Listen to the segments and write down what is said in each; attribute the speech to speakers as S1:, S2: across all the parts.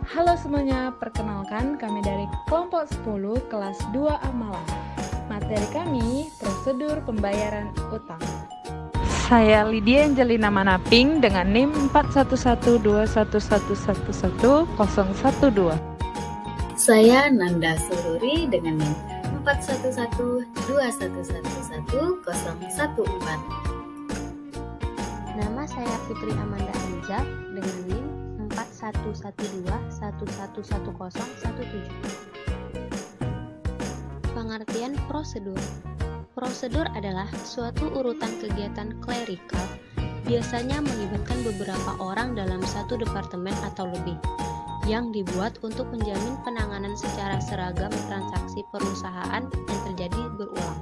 S1: Halo semuanya, perkenalkan kami dari kelompok 10 kelas 2A Malang. Materi kami, prosedur pembayaran utang. Saya Lydia Angelina Manaping dengan NIM 411211111012.
S2: Saya Nanda Sururi dengan NIM 4112111014.
S3: Nama saya Putri Amanda Anja dengan NIM 4112111017. Pengertian prosedur. Prosedur adalah suatu urutan kegiatan klerikal, biasanya melibatkan beberapa orang dalam satu departemen atau lebih, yang dibuat untuk menjamin penanganan secara seragam transaksi perusahaan yang terjadi berulang.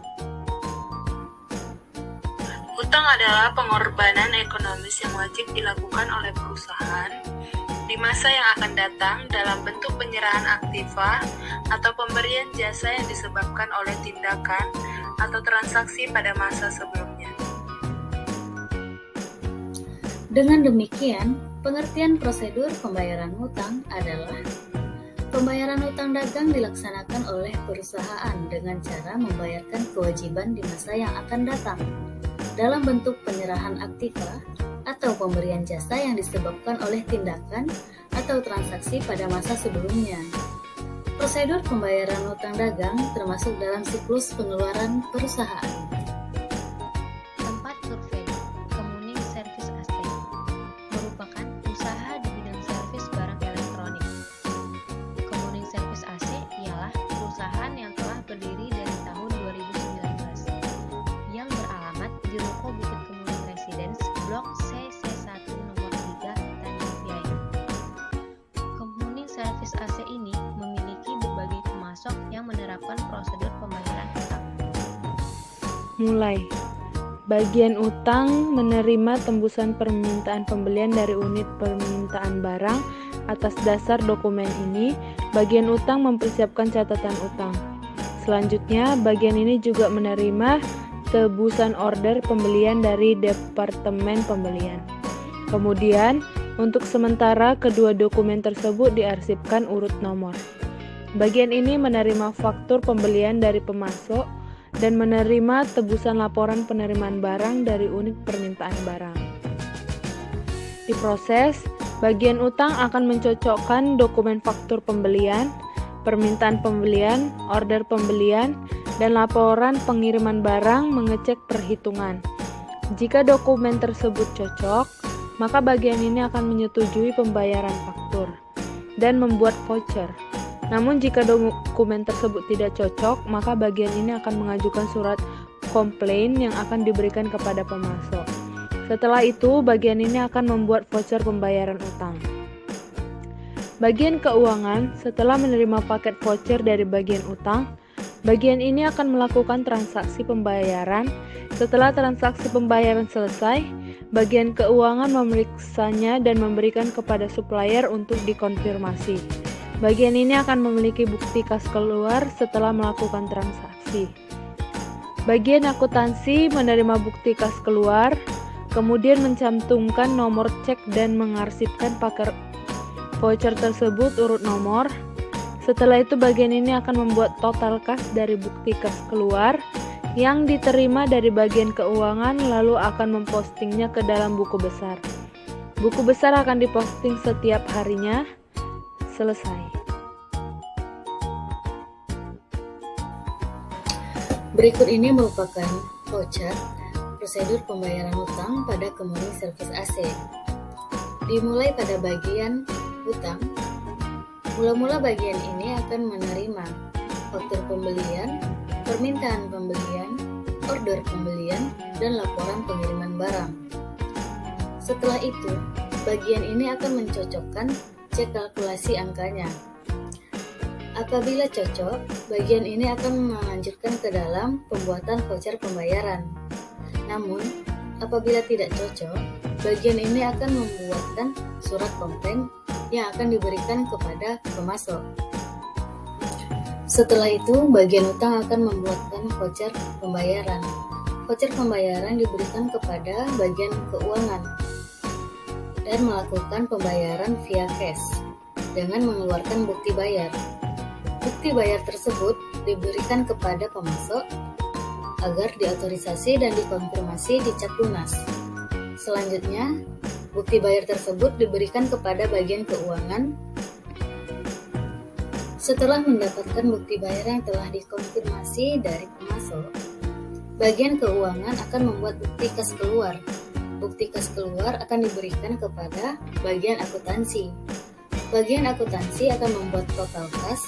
S4: Utang adalah pengorbanan ekonomis yang wajib dilakukan oleh perusahaan di masa yang akan datang dalam bentuk penyerahan aktiva atau pemberian jasa yang disebabkan oleh tindakan atau transaksi pada masa sebelumnya.
S2: Dengan demikian, pengertian prosedur pembayaran hutang adalah pembayaran hutang dagang dilaksanakan oleh perusahaan dengan cara membayarkan kewajiban di masa yang akan datang dalam bentuk penyerahan aktiva atau pemberian jasa yang disebabkan oleh tindakan atau transaksi pada masa sebelumnya. Prosedur pembayaran hutang dagang termasuk dalam siklus pengeluaran perusahaan.
S3: Tempat survei, Kemuning Service AC, merupakan usaha di bidang servis barang elektronik. Kemuning Service AC ialah perusahaan yang telah berdiri dari tahun 2019, yang beralamat di Ruko Bukit Kemuning Residence, Blok CC1 nomor 3, Tanjung Priok. Kemuning Service AC ini memiliki berbagai pemasok yang menerapkan prosedur pembayaran hutang.
S1: Mulai. Bagian utang menerima tembusan permintaan pembelian dari unit permintaan barang. Atas dasar dokumen ini, bagian utang mempersiapkan catatan utang. Selanjutnya, bagian ini juga menerima tebusan order pembelian dari Departemen Pembelian. Kemudian, untuk sementara kedua dokumen tersebut diarsipkan urut nomor. Bagian ini menerima faktur pembelian dari pemasok dan menerima tebusan laporan penerimaan barang dari unit permintaan barang. Diproses, bagian utang akan mencocokkan dokumen faktur pembelian, permintaan pembelian, order pembelian, dan laporan pengiriman barang mengecek perhitungan. Jika dokumen tersebut cocok, maka bagian ini akan menyetujui pembayaran faktur dan membuat voucher. Namun jika dokumen tersebut tidak cocok, maka bagian ini akan mengajukan surat komplain yang akan diberikan kepada pemasok. Setelah itu, bagian ini akan membuat voucher pembayaran utang. Bagian keuangan, setelah menerima paket voucher dari bagian utang, bagian ini akan melakukan transaksi pembayaran. Setelah transaksi pembayaran selesai, bagian keuangan memeriksanya dan memberikan kepada supplier untuk dikonfirmasi. Bagian ini akan memiliki bukti kas keluar setelah melakukan transaksi. Bagian akuntansi menerima bukti kas keluar, kemudian mencantumkan nomor cek dan mengarsipkan paket voucher tersebut urut nomor. Setelah itu bagian ini akan membuat total kas dari bukti kas keluar yang diterima dari bagian keuangan, lalu akan mempostingnya ke dalam buku besar. Buku besar akan diposting setiap harinya. Selesai.
S2: Berikut ini merupakan voucher prosedur pembayaran hutang pada Kemuning Service AC. Dimulai pada bagian hutang. Mula-mula bagian ini akan menerima faktur pembelian, permintaan pembelian, order pembelian, dan laporan pengiriman barang. Setelah itu, bagian ini akan mencocokkan cek kalkulasi angkanya. Apabila cocok, bagian ini akan melanjutkan ke dalam pembuatan voucher pembayaran. Namun, apabila tidak cocok, bagian ini akan membuatkan surat komplain yang akan diberikan kepada pemasok. Setelah itu, bagian utang akan membuatkan voucher pembayaran. Voucher pembayaran diberikan kepada bagian keuangan dan melakukan pembayaran via cash. dengan mengeluarkan bukti bayar. Bukti bayar tersebut diberikan kepada pemasok agar diautorisasi dan dikonfirmasi dicap lunas. Selanjutnya, bukti bayar tersebut diberikan kepada bagian keuangan. Setelah mendapatkan bukti bayar yang telah dikonfirmasi dari pemasok, bagian keuangan akan membuat bukti kas keluar. Bukti kas keluar akan diberikan kepada bagian akuntansi. Bagian akuntansi akan membuat total kas,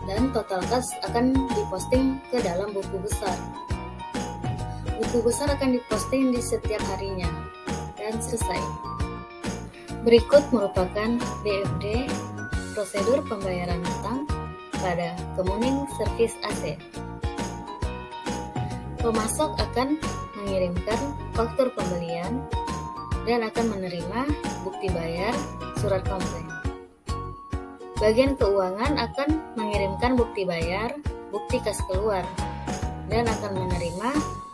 S2: dan total kas akan diposting ke dalam buku besar. Buku besar akan diposting di setiap harinya, dan selesai. Berikut merupakan BFD, prosedur pembayaran hutang pada Kemuning Service AC. Pemasok akan mengirimkan faktur pembelian dan akan menerima bukti bayar surat komplain. Bagian keuangan akan mengirimkan bukti bayar, bukti kas keluar, dan akan menerima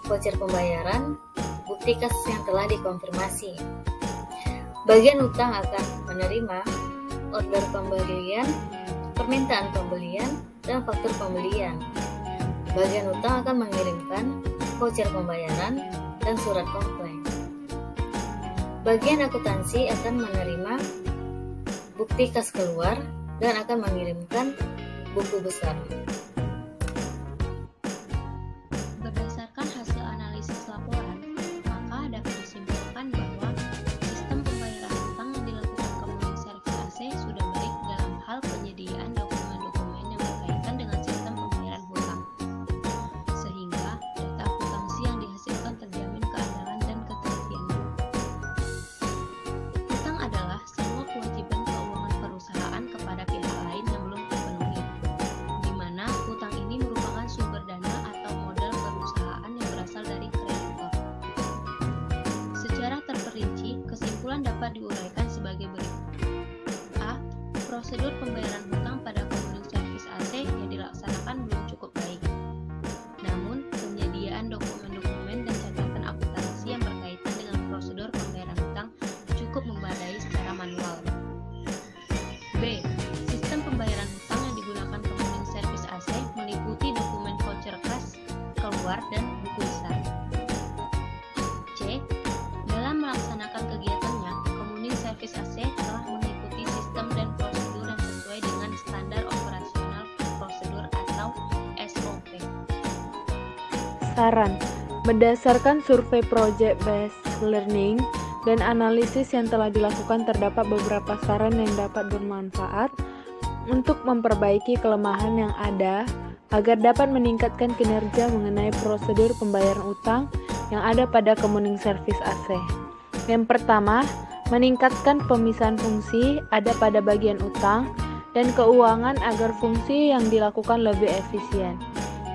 S2: voucher pembayaran, bukti kas yang telah dikonfirmasi. Bagian utang akan menerima order pembelian, permintaan pembelian, dan faktur pembelian. Bagian utang akan mengirimkan voucher pembayaran dan surat komplain. Bagian akuntansi akan menerima bukti kas keluar dan akan mengirimkan buku besar.
S3: Berdasarkan hasil analisis laporan, maka dapat disimpulkan bahwa sistem pembayaran hutang yang dilakukan Kemuning Service AC sudah baik dalam hal penyediaan dokumen-dokumen yang berkaitan dengan sistem pembayaran hutang, sehingga data akuntansi yang dihasilkan terjamin keandalan dan ketelitiannya. Hutang adalah semua kewajiban keuangan perusahaan kepada pihak lain yang belum terpenuhi, di mana hutang ini merupakan sumber dana atau modal perusahaan yang berasal dari kreditor. Secara terperinci, kesimpulan dapat diuraikan sebagai berikut. A. Prosedur pembayaran hutang pada Kemuning Service AC yang dilaksanakan belum cukup baik. Namun, penyediaan dokumen-dokumen dan catatan akuntansi yang berkaitan dengan prosedur pembayaran hutang cukup memadai secara manual. B. Sistem pembayaran hutang yang digunakan Kemuning Service AC meliputi dokumen voucher kas keluar dan buku besar. C. Dalam melaksanakan kegiatannya, Kemuning Service AC telah mengikuti sistem dan prosedur yang sesuai dengan standar operasional prosedur atau SOP.
S1: Saran, berdasarkan survei Project Based Learning dan analisis yang telah dilakukan, terdapat beberapa saran yang dapat bermanfaat untuk memperbaiki kelemahan yang ada agar dapat meningkatkan kinerja mengenai prosedur pembayaran utang yang ada pada Kemuning Service AC. Yang pertama, meningkatkan pemisahan fungsi ada pada bagian utang dan keuangan agar fungsi yang dilakukan lebih efisien.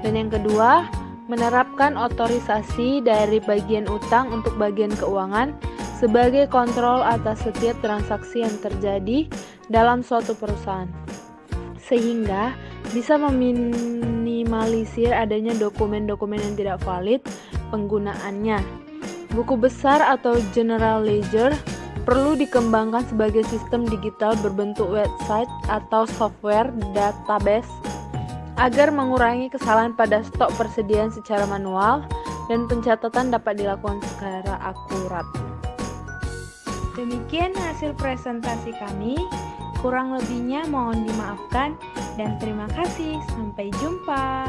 S1: Dan yang kedua, menerapkan otorisasi dari bagian utang untuk bagian keuangan sebagai kontrol atas setiap transaksi yang terjadi dalam suatu perusahaan, sehingga bisa meminimalisir adanya dokumen-dokumen yang tidak valid penggunaannya. Buku besar atau general ledger perlu dikembangkan sebagai sistem digital berbentuk website atau software database agar mengurangi kesalahan pada stok persediaan secara manual dan pencatatan dapat dilakukan secara akurat. Demikian hasil presentasi kami, kurang lebihnya mohon dimaafkan dan terima kasih. Sampai jumpa.